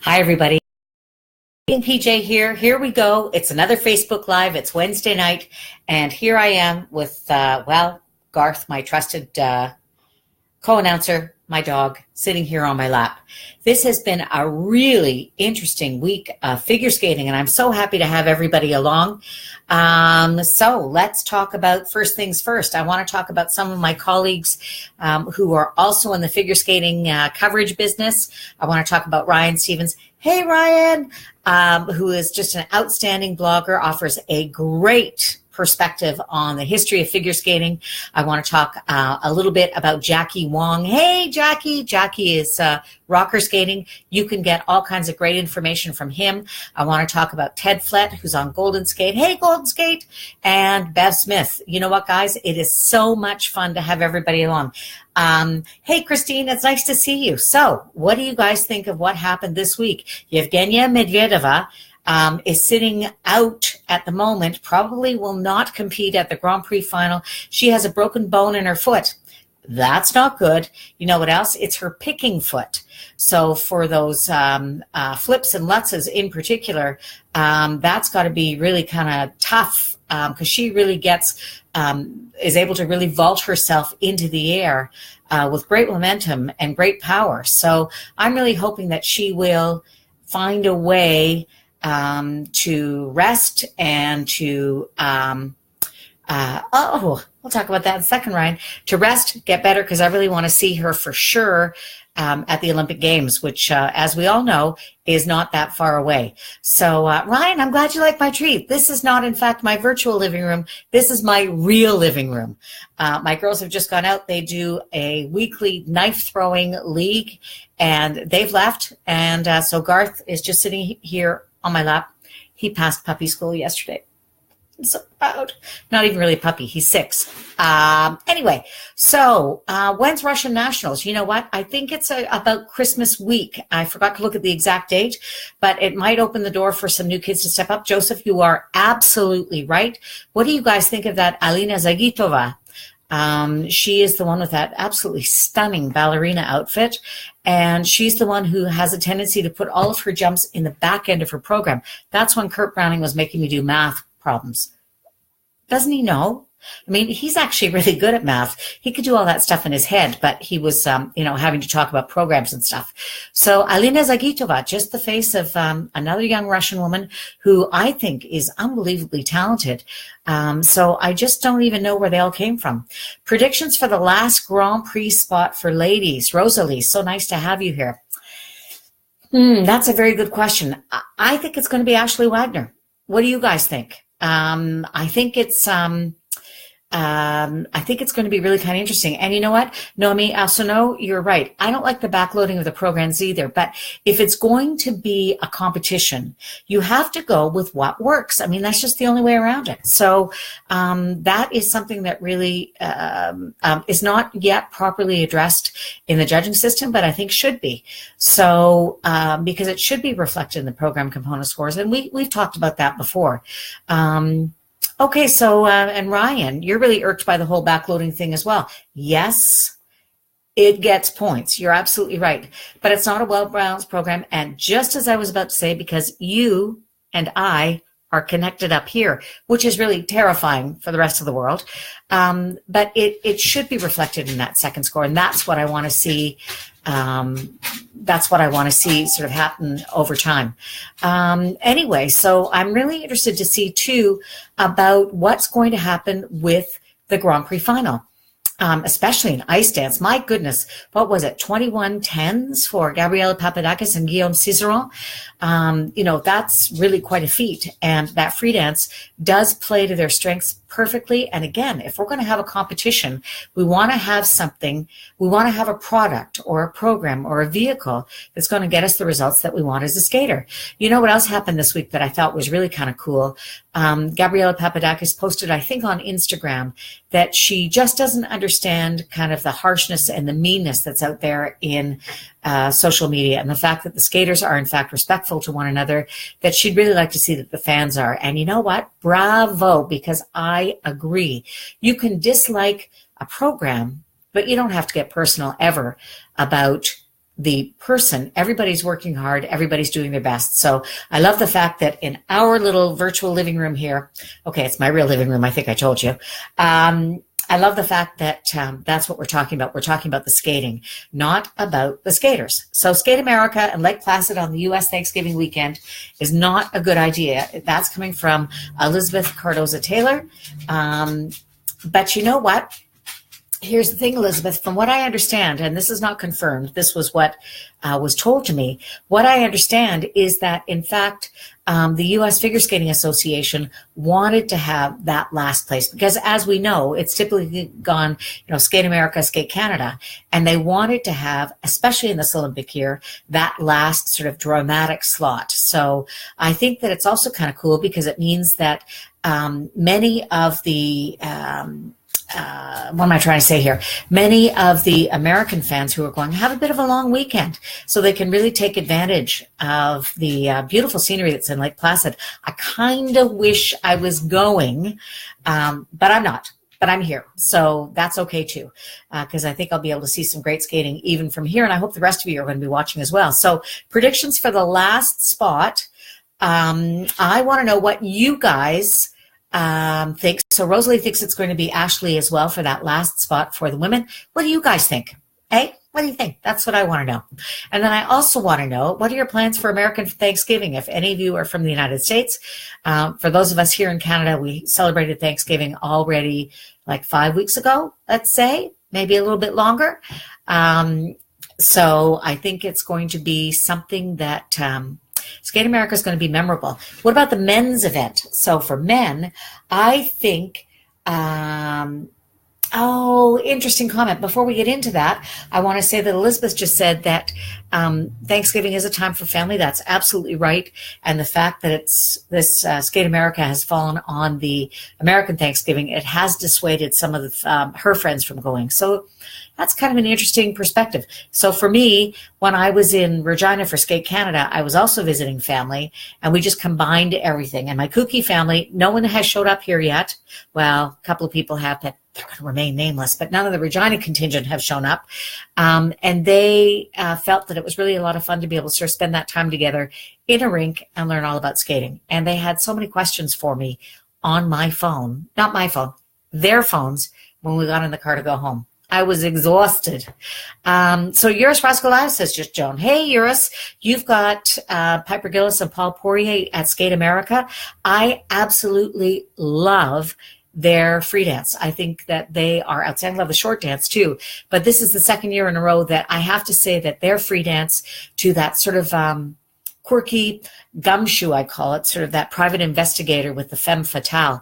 Hi, everybody. PJ here. Here we go. It's another Facebook Live. It's Wednesday night, and here I am with, Garth, my trusted co-announcer, my dog, sitting here on my lap. This has been a really interesting week of figure skating, and I'm so happy to have everybody along. So let's talk about first things first. I want to talk about some of my colleagues who are also in the figure skating coverage business. I want to talk about Ryan Stevens. Hey, Ryan, who is just an outstanding blogger, offers a great perspective on the history of figure skating. I want to talk a little bit about Jackie Kwong. Hey, Jackie. Jackie is rocker skating. You can get all kinds of great information from him. I want to talk about Ted Flett, who's on Golden Skate. Hey, Golden Skate. And Bev Smith. You know what, guys? It is so much fun to have everybody along. Hey, Christine, it's nice to see you. So what do you guys think of what happened this week? Yevgenia Medvedeva is sitting out at the moment, probably will not compete at the Grand Prix final. She has a broken bone in her foot. That's not good. You know what else? It's her picking foot. So for those flips and lutzes in particular, that's got to be really kind of tough because she really is able to really vault herself into the air with great momentum and great power. So I'm really hoping that she will find a way to rest and to, we'll talk about that in a second, Ryan, to rest, get better, because I really want to see her for sure at the Olympic Games, which, as we all know, is not that far away. So, Ryan, I'm glad you like my treat. This is not, in fact, my virtual living room. This is my real living room. My girls have just gone out. They do a weekly knife throwing league, and they've left. And so Garth is just sitting here on my lap. He passed puppy school yesterday. I'm so proud. Not even really a puppy. He's 6. Anyway, so when's Russian Nationals? You know what? I think it's about Christmas week. I forgot to look at the exact date, but it might open the door for some new kids to step up. Joseph, you are absolutely right. What do you guys think of that Alina Zagitova? She is the one with that absolutely stunning ballerina outfit. And she's the one who has a tendency to put all of her jumps in the back end of her program. That's when Kurt Browning was making me do math problems. Doesn't he know? I mean, he's actually really good at math. He could do all that stuff in his head, but he was, having to talk about programs and stuff. So Alina Zagitova, just the face of another young Russian woman who I think is unbelievably talented. So I just don't even know where they all came from. Predictions for the last Grand Prix spot for ladies. Rosalie, so nice to have you here. That's a very good question. I think it's going to be Ashley Wagner. What do you guys think? I think it's going to be really kind of interesting. And you know what, Noemi Alsono, you're right. I don't like the backloading of the programs either, but if it's going to be a competition, you have to go with what works. I mean, that's just the only way around it. So that is something that really is not yet properly addressed in the judging system, but I think should be. So because it should be reflected in the program component scores. And we've talked about that before. Okay, so, and Ryan, you're really irked by the whole backloading thing as well. Yes, it gets points. You're absolutely right. But it's not a well-balanced program. And just as I was about to say, because you and I are connected up here, which is really terrifying for the rest of the world. But it should be reflected in that second score. And that's what I want to see. That's what I want to see sort of happen over time. Anyway, so I'm really interested to see too about what's going to happen with the Grand Prix final. Especially in ice dance. My goodness, what was it? 21-10s for Gabriela Papadakis and Guillaume Cizeron. That's really quite a feat. And that free dance does play to their strengths perfectly. And again, if we're going to have a competition, we want to have something, we want to have a product or a program or a vehicle that's going to get us the results that we want as a skater. You know what else happened this week that I thought was really kind of cool? Gabriela Papadakis posted, I think on Instagram, that she just doesn't understand kind of the harshness and the meanness that's out there in social media, and the fact that the skaters are in fact respectful to one another, that she'd really like to see that the fans are. And you know what? Bravo, because I agree. You can dislike a program, but you don't have to get personal ever about the person, everybody's working hard, everybody's doing their best. So I love the fact that in our little virtual living room here, okay, it's my real living room, I think I told you. I love the fact that that's what we're talking about. We're talking about the skating, not about the skaters. So Skate America and Lake Placid on the U.S. Thanksgiving weekend is not a good idea. That's coming from Elizabeth Cardoza-Taylor. But you know what? Here's the thing, Elizabeth, from what I understand, and this is not confirmed, this was what was told to me. What I understand is that, in fact, the U.S. Figure Skating Association wanted to have that last place because, as we know, it's typically gone, Skate America, Skate Canada, and they wanted to have, especially in this Olympic year, that last sort of dramatic slot. So I think that it's also kind of cool because it means that many of the what am I trying to say here? Many of the American fans who are going have a bit of a long weekend, so they can really take advantage of the beautiful scenery that's in Lake Placid. I kind of wish I was going, but I'm not. But I'm here, so that's okay too, because I think I'll be able to see some great skating even from here, and I hope the rest of you are going to be watching as well. So predictions for the last spot. I want to know what you guys think. So Rosalie thinks it's going to be Ashley as well for that last spot for the women. What do you guys think? Hey, what do you think? That's what I want to know. And then I also want to know, what are your plans for American Thanksgiving? If any of you are from the United States, for those of us here in Canada, we celebrated Thanksgiving already like 5 weeks ago, let's say, maybe a little bit longer. So I think it's going to be something that Skate America is going to be memorable. What about the men's event? So for men, I think, interesting comment. Before we get into that, I want to say that Elizabeth just said that Thanksgiving is a time for family. That's absolutely right. And the fact that it's this Skate America has fallen on the American Thanksgiving, it has dissuaded some of her friends from going. So that's kind of an interesting perspective. So for me, when I was in Regina for Skate Canada, I was also visiting family, and we just combined everything. And my kooky family, no one has showed up here yet. Well, a couple of people have, but they're going to remain nameless, but none of the Regina contingent have shown up. And they felt that it was really a lot of fun to be able to sort of spend that time together in a rink and learn all about skating. And they had so many questions for me on my phone, not my phone, their phones, when we got in the car to go home. I was exhausted. So Eurus Rascolive says, just Joan. Hey, Eurus, you've got Piper Gillis and Paul Poirier at Skate America. I absolutely love their free dance. I think that they are outstanding. I love the short dance too. But this is the second year in a row that I have to say that their free dance to that sort of quirky gumshoe, I call it, sort of that private investigator with the femme fatale,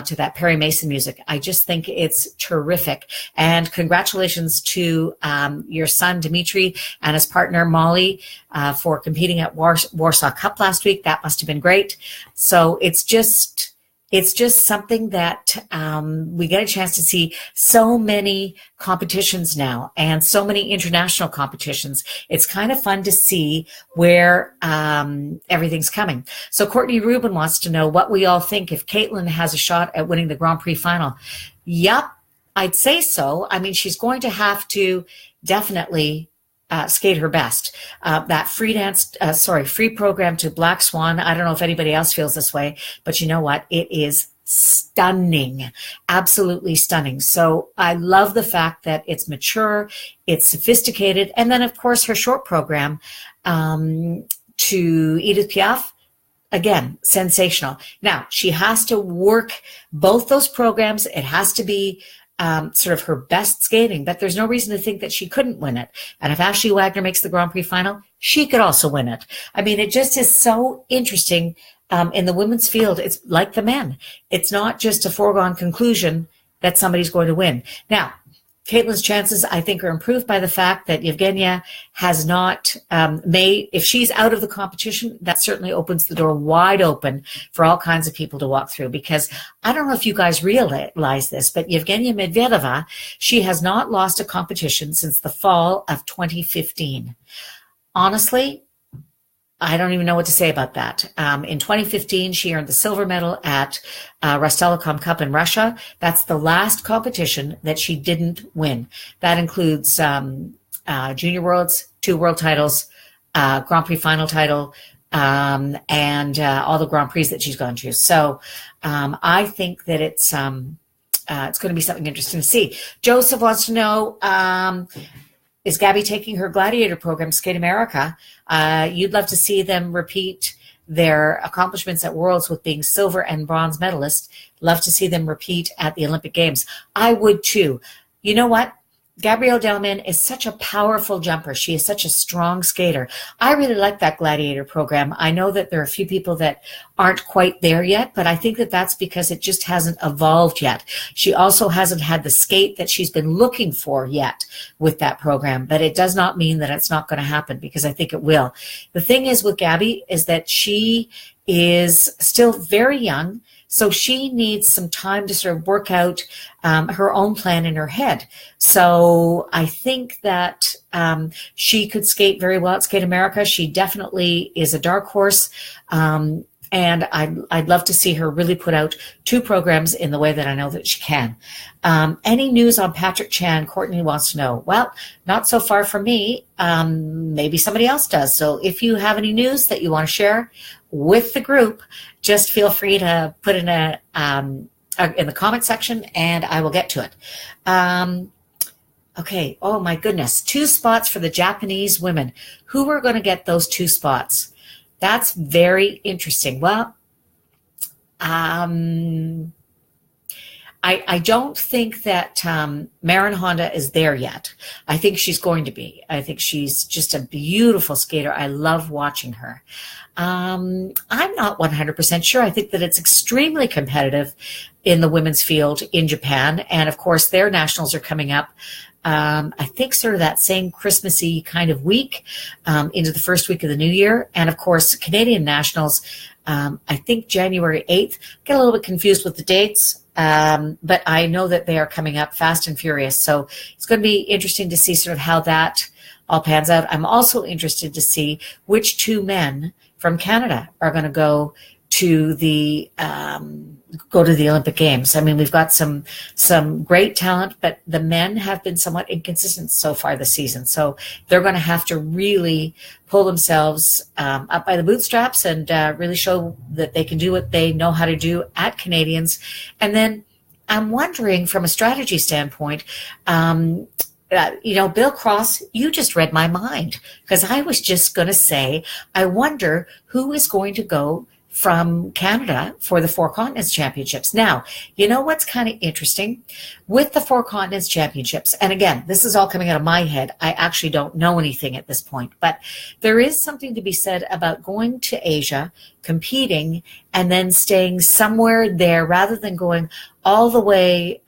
to that Perry Mason music. I just think it's terrific. And congratulations to your son, Dimitri, and his partner, Molly, for competing at Warsaw Cup last week. That must have been great. So it's just something that we get a chance to see so many competitions now and so many international competitions. It's kind of fun to see where everything's coming. So Courtney Rubin wants to know what we all think if Caitlin has a shot at winning the Grand Prix final. Yep, I'd say so. I mean, she's going to have to definitely skate her best. That free program to Black Swan. I don't know if anybody else feels this way, but you know what? It is stunning, absolutely stunning. So I love the fact that it's mature, it's sophisticated. And then of course her short program, to Edith Piaf, again, sensational. Now she has to work both those programs. It has to be sort of her best skating, but there's no reason to think that she couldn't win it. And if Ashley Wagner makes the Grand Prix final, she could also win it. I mean, it just is so interesting. In the women's field, it's like the men. It's not just a foregone conclusion that somebody's going to win. Now, Caitlin's chances, I think, are improved by the fact that Yevgenia has not if she's out of the competition, that certainly opens the door wide open for all kinds of people to walk through. Because I don't know if you guys realize this, but Yevgenia Medvedeva, she has not lost a competition since the fall of 2015. Honestly, I don't even know what to say about that. In 2015, she earned the silver medal at Rostelecom Cup in Russia. That's the last competition that she didn't win. That includes Junior Worlds, 2 world titles, Grand Prix final title, and all the Grand Prix that she's gone to. So I think that it's going to be something interesting to see. Joseph wants to know, is Gabby taking her gladiator program, Skate America? You'd love to see them repeat their accomplishments at Worlds with being silver and bronze medalists. Love to see them repeat at the Olympic Games. I would too. You know what? Gabrielle Delmin is such a powerful jumper. She is such a strong skater. I really like that gladiator program. I know that there are a few people that aren't quite there yet, but I think that that's because it just hasn't evolved yet. She also hasn't had the skate that she's been looking for yet with that program, but it does not mean that it's not going to happen, because I think it will. The thing is with Gabby is that she is still very young. So she needs some time to sort of work out her own plan in her head. So I think that she could skate very well at Skate America. She definitely is a dark horse. And I'd love to see her really put out 2 programs in the way that I know that she can. Any news on Patrick Chan? Courtney wants to know. Well, not so far from me. Maybe somebody else does. So if you have any news that you want to share with the group, just feel free to put in in the comment section, and I will get to it. Okay. Oh my goodness. 2 spots for the Japanese women. Who are going to get those 2 spots? That's very interesting. Well, I don't think that Marin Honda is there yet. I think she's going to be. I think she's just a beautiful skater. I love watching her. I'm not 100% sure. I think that it's extremely competitive in the women's field in Japan. And of course, their nationals are coming up. I think sort of that same Christmassy kind of week into the first week of the new year. And of course, Canadian nationals, I think January 8th. Get a little bit confused with the dates, but I know that they are coming up fast and furious. So it's going to be interesting to see sort of how that all pans out. I'm also interested to see which 2 men from Canada are going to go to the Olympic Games. I mean, we've got some great talent, but the men have been somewhat inconsistent so far this season. So they're going to have to really pull themselves up by the bootstraps and really show that they can do what they know how to do at Canadians. And then I'm wondering, from a strategy standpoint, Bill Cross, you just read my mind, because I was just going to say, I wonder who is going to go from Canada for the 4 Continents Championships. Now, you know what's kind of interesting with the 4 Continents Championships, and again, this is all coming out of my head. I actually don't know anything at this point, but there is something to be said about going to Asia, competing, and then staying somewhere there rather than going all the way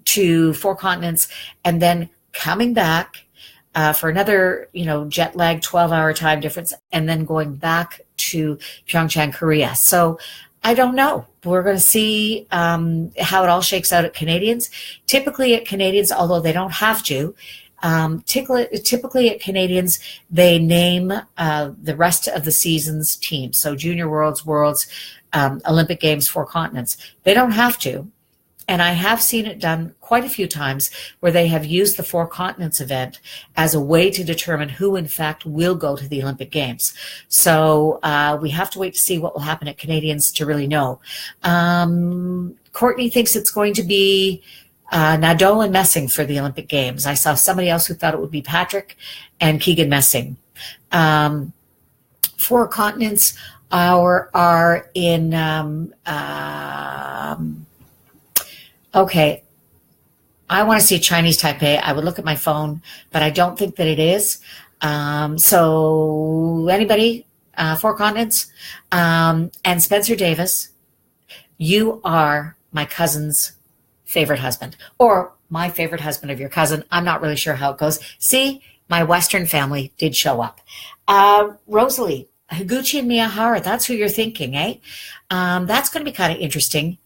to 4 continents and then coming back for another, jet lag, 12-hour time difference, and then going back to Pyeongchang, Korea. So I don't know. We're going to see how it all shakes out at Canadians. Typically at Canadians, although they don't have to, typically at Canadians, they name the rest of the season's teams. So Junior Worlds, Olympic Games, 4 continents. They don't have to. And I have seen it done quite a few times where they have used the 4 continents event as a way to determine who, in fact, will go to the Olympic Games. So we have to wait to see what will happen at Canadians to really know. Courtney thinks it's going to be Nadeau and Messing for the Olympic Games. I saw somebody else who thought it would be Patrick and Keegan Messing. 4 continents are in... Okay, I want to see Chinese Taipei. I would look at my phone, but I don't think that it is. So anybody, 4 continents? And Spencer Davis, you are my cousin's favorite husband, or my favorite husband of your cousin. I'm not really sure how it goes. See, my Western family did show up. Rosalie, Higuchi and Miyahara, that's who you're thinking, eh? That's going to be kind of interesting.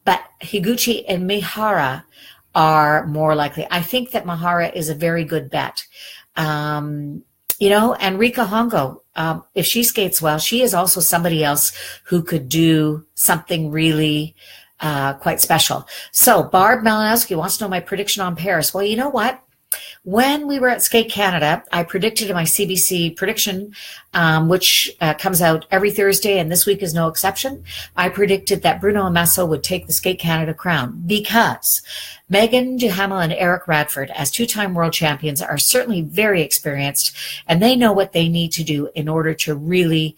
But Higuchi and Mihara are more likely. I think that Mihara is a very good bet. And Rika Hongo, if she skates well, she is also somebody else who could do something really quite special. So Barb Malinowski wants to know my prediction on Paris. Well, you know what? When we were at Skate Canada, I predicted in my CBC prediction, which comes out every Thursday, and this week is no exception. I predicted that Bruno Amasso would take the Skate Canada crown because Megan Duhamel and Eric Radford, as two-time world champions, are certainly very experienced, and they know what they need to do in order to really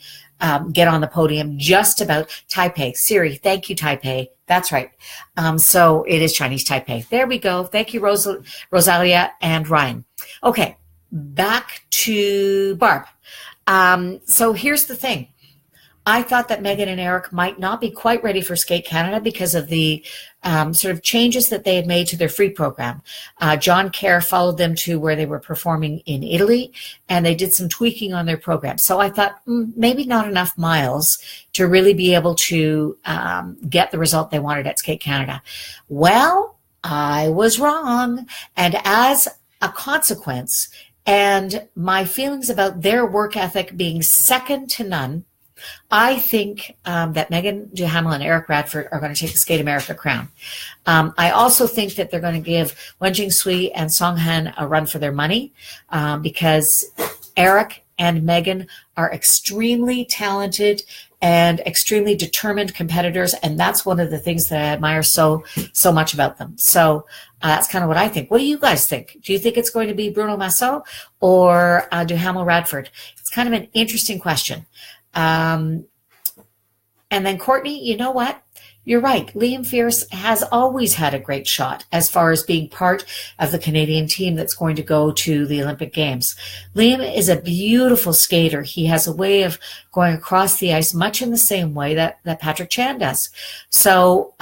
get on the podium. Just about Taipei. Siri, thank you, Taipei. That's right. So it is Chinese Taipei. There we go. Thank you, Rosalia and Ryan. Okay, back to Barb. So here's the thing. I thought that Megan and Eric might not be quite ready for Skate Canada because of the sort of changes that they had made to their free program. John Kerr followed them to where they were performing in Italy, and they did some tweaking on their program. So I thought maybe not enough miles to really be able to get the result they wanted at Skate Canada. Well, I was wrong. And as a consequence, and my feelings about their work ethic being second to none, I think that Megan Duhamel and Eric Radford are going to take the Skate America crown. I also think that they're going to give Wenjing Sui and Song Han a run for their money because Eric and Megan are extremely talented and extremely determined competitors, and that's one of the things that I admire so much about them. So that's kind of what I think. What do you guys think? Do you think it's going to be Bruno Massot or Duhamel Radford? It's kind of an interesting question. And then Courtney, you know what? You're right. Liam Fierce has always had a great shot as far as being part of the Canadian team that's going to go to the Olympic Games. Liam is a beautiful skater. He has a way of going across the ice much in the same way that Patrick Chan does. So,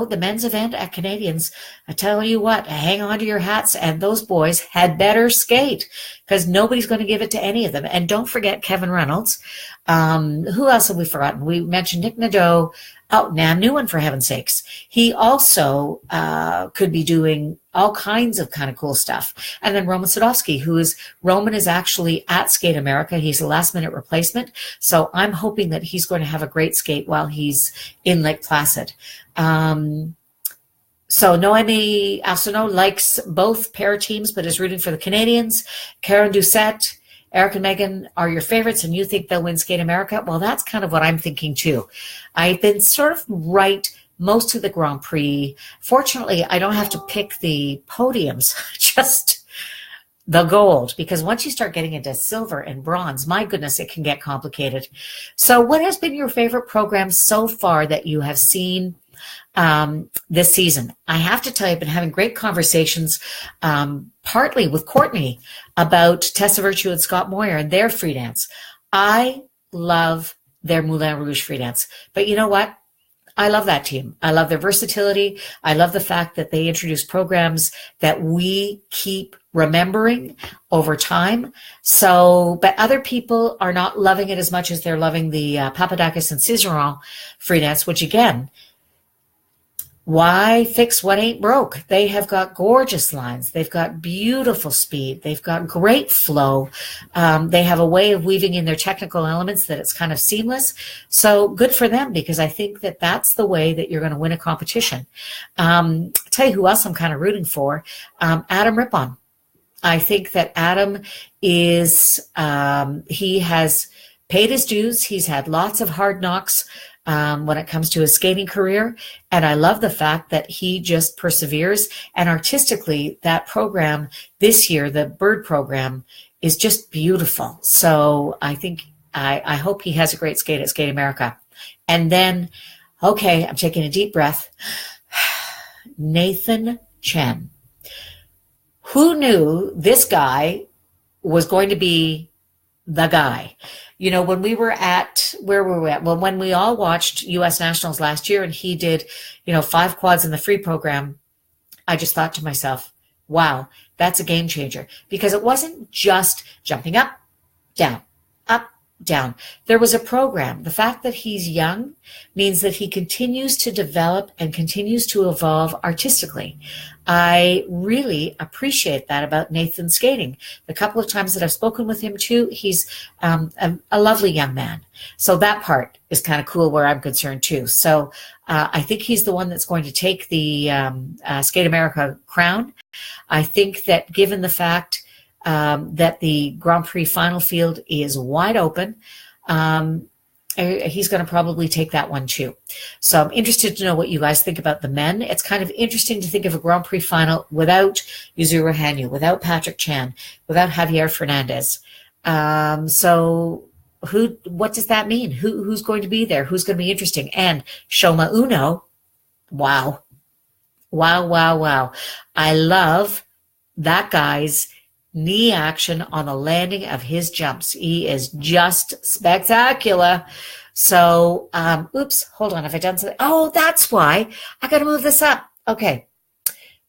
the men's event at Canadians, I tell you what, hang on to your hats, and those boys had better skate because nobody's going to give it to any of them. And don't forget Kevin Reynolds. Who else have we forgotten? We mentioned Nick Nadeau. Oh, Nam Nguyen, for heaven's sakes. He also could be doing all kinds of kind of cool stuff. And then Roman Sadowski, Roman is actually at Skate America. He's a last-minute replacement. So I'm hoping that he's going to have a great skate while he's in Lake Placid. So Noemi Arsenault likes both pair teams, but is rooting for the Canadians. Karen Doucette, Eric and Megan are your favorites, and you think they'll win Skate America? Well, that's kind of what I'm thinking too. I've been sort of right most of the Grand Prix. Fortunately, I don't have to pick the podiums, just the gold, because once you start getting into silver and bronze, my goodness, it can get complicated. So what has been your favorite program so far that you have seen this season? I have to tell you, I've been having great conversations, partly with Courtney about Tessa Virtue and Scott Moyer and their free dance. I love their Moulin Rouge free dance, but you know what? I love that team. I love their versatility. I love the fact that they introduce programs that we keep remembering over time. So, but other people are not loving it as much as they're loving the Papadakis and Cizeron free dance, which again, why fix what ain't broke? They have got gorgeous lines. They've got beautiful speed. They've got great flow. They have a way of weaving in their technical elements that it's kind of seamless. So good for them, because I think that that's the way that you're going to win a competition. I'll tell you who else I'm kind of rooting for. Adam Rippon. I think that Adam is, he has paid his dues. He's had lots of hard knocks when it comes to his skating career. And I love the fact that he just perseveres. And artistically, that program this year, the Bird program, is just beautiful. So I think, I hope he has a great skate at Skate America. And then, okay, I'm taking a deep breath. Nathan Chen. Who knew this guy was going to be the guy? You know, when we were at, where were we at? Well, when we all watched U.S. Nationals last year and he did, 5 quads in the free program, I just thought to myself, wow, that's a game changer. Because it wasn't just jumping up, down, down. There was a program. The fact that he's young means that he continues to develop and continues to evolve artistically. I really appreciate that about Nathan skating. The couple of times that I've spoken with him too, he's a lovely young man. So that part is kind of cool where I'm concerned too. So I think he's the one that's going to take the Skate America crown. I think that given the fact that the Grand Prix final field is wide open, he's going to probably take that one too. So I'm interested to know what you guys think about the men. It's kind of interesting to think of a Grand Prix final without Yuzuru Hanyu, without Patrick Chan, without Javier Fernandez. So what does that mean? Who's going to be there? Who's going to be interesting? And Shoma Uno, wow. I love that guy's knee action on the landing of his jumps. He is just spectacular. So, oops, hold on. Have I done something? Oh, that's why. I got to move this up. Okay.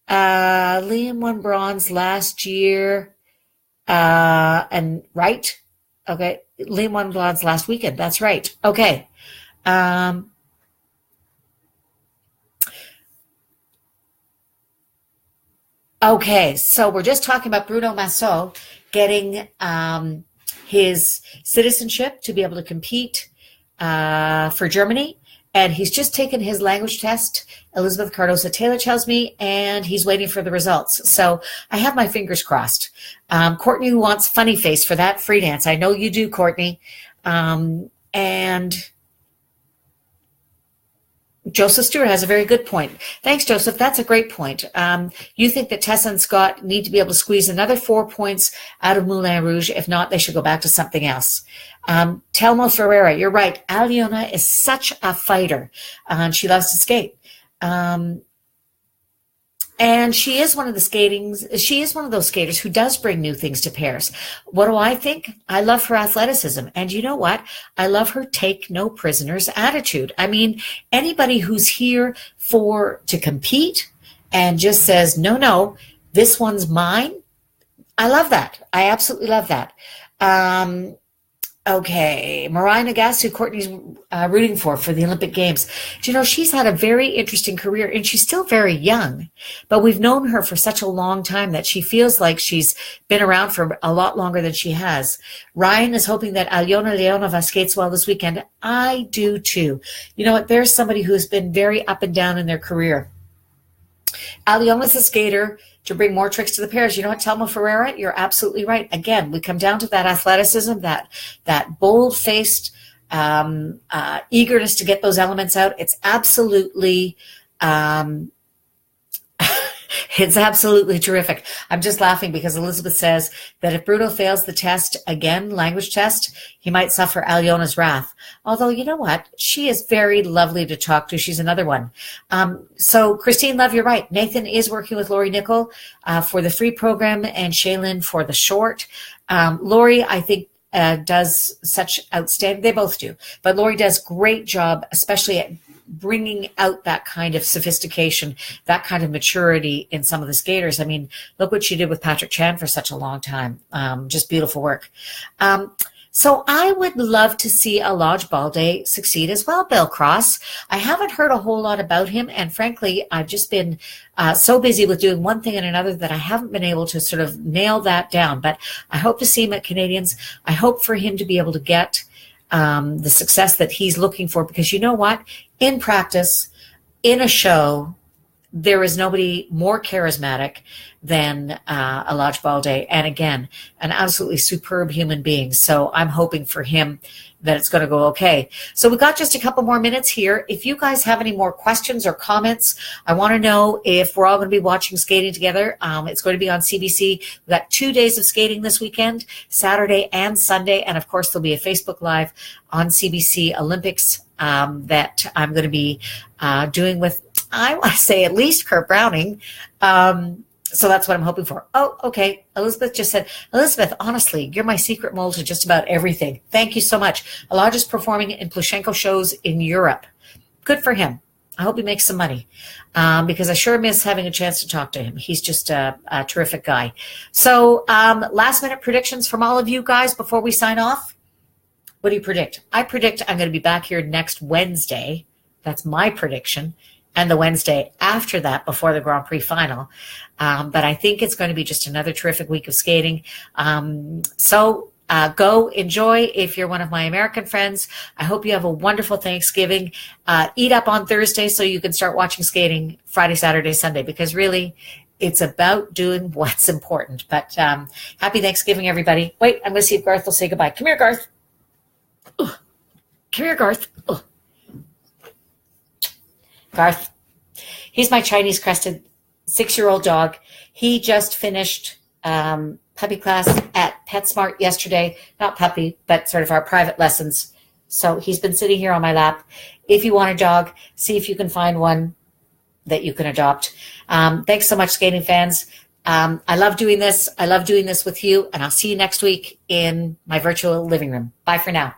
Liam won bronze last year. And right. Okay. Liam won bronze last weekend. That's right. Okay. Okay, so we're just talking about Bruno Massot getting his citizenship to be able to compete for Germany, and he's just taken his language test. Elizabeth Cardoza Taylor tells me, and he's waiting for the results. So I have my fingers crossed. Courtney wants funny face for that free dance. I know you do, Courtney. And Joseph Stewart has a very good point. Thanks, Joseph. That's a great point. You think that Tessa and Scott need to be able to squeeze another 4 points out of Moulin Rouge. If not, they should go back to something else. Telmo Ferreira, you're right. Aliona is such a fighter. She loves to skate. And she is one of those skaters who does bring new things to pairs. What do I think? I love her athleticism. And you know what? I love her take no prisoners attitude. I mean, anybody who's here to compete and just says, no, this one's mine. I love that. I absolutely love that. Okay, Mariah Nagasu, who Courtney's rooting for the Olympic Games. Do you know, she's had a very interesting career, and she's still very young, but we've known her for such a long time that she feels like she's been around for a lot longer than she has. Ryan is hoping that Alyona Leonova skates well this weekend. I do too. You know what? There's somebody who's been very up and down in their career. Aliona's a skater to bring more tricks to the pairs. You know what, Telma Ferreira? You're absolutely right. Again, we come down to that athleticism, that bold-faced eagerness to get those elements out. It's absolutely it's absolutely terrific. I'm just laughing because Elizabeth says that if Bruno fails the test again, language test, he might suffer Aliona's wrath. Although, you know what? She is very lovely to talk to. She's another one. So, Christine Love, you're right. Nathan is working with Lori Nickel for the free program and Shaylin for the short. Lori, I think, does such outstanding, they both do, but Lori does great job, especially at bringing out that kind of sophistication, that kind of maturity in some of the skaters. I mean, look what she did with Patrick Chan for such a long time. Just beautiful work. So I would love to see Alaj Balde succeed as well, Bill Cross. I haven't heard a whole lot about him, and frankly, I've just been so busy with doing one thing and another that I haven't been able to sort of nail that down. But I hope to see him at Canadians. I hope for him to be able to get the success that he's looking for, because you know what? In practice, in a show, there is nobody more charismatic than Alaj Balde. And again, an absolutely superb human being. So I'm hoping for him that it's going to go okay. So we've got just a couple more minutes here. If you guys have any more questions or comments, I want to know if we're all going to be watching skating together. It's going to be on CBC. We've got 2 days of skating this weekend, Saturday and Sunday. And of course, there'll be a Facebook Live on CBC Olympics that I'm going to be doing with, I want to say, at least Kurt Browning. So that's what I'm hoping for. Oh, okay. Elizabeth just said, Elizabeth, honestly, you're my secret mole to just about everything. Thank you so much. Alaj is performing in Plushenko shows in Europe. Good for him. I hope he makes some money because I sure miss having a chance to talk to him. He's just a terrific guy. So last minute predictions from all of you guys before we sign off. What do you predict? I predict I'm going to be back here next Wednesday. That's my prediction. And the Wednesday after that, before the Grand Prix final. But I think it's going to be just another terrific week of skating. So go enjoy if you're one of my American friends. I hope you have a wonderful Thanksgiving. Eat up on Thursday so you can start watching skating Friday, Saturday, Sunday, because really It's about doing what's important. But happy Thanksgiving, everybody. Wait, I'm going to see if Garth will say goodbye. Come here, Garth. Ugh. Come here, Garth. Ugh. Garth. He's my Chinese crested 6-year-old dog. He just finished puppy class at PetSmart yesterday. Not puppy, but sort of our private lessons. So he's been sitting here on my lap. If you want a dog, see if you can find one that you can adopt. Thanks so much, skating fans. I love doing this. I love doing this with you, and I'll see you next week in my virtual living room. Bye for now.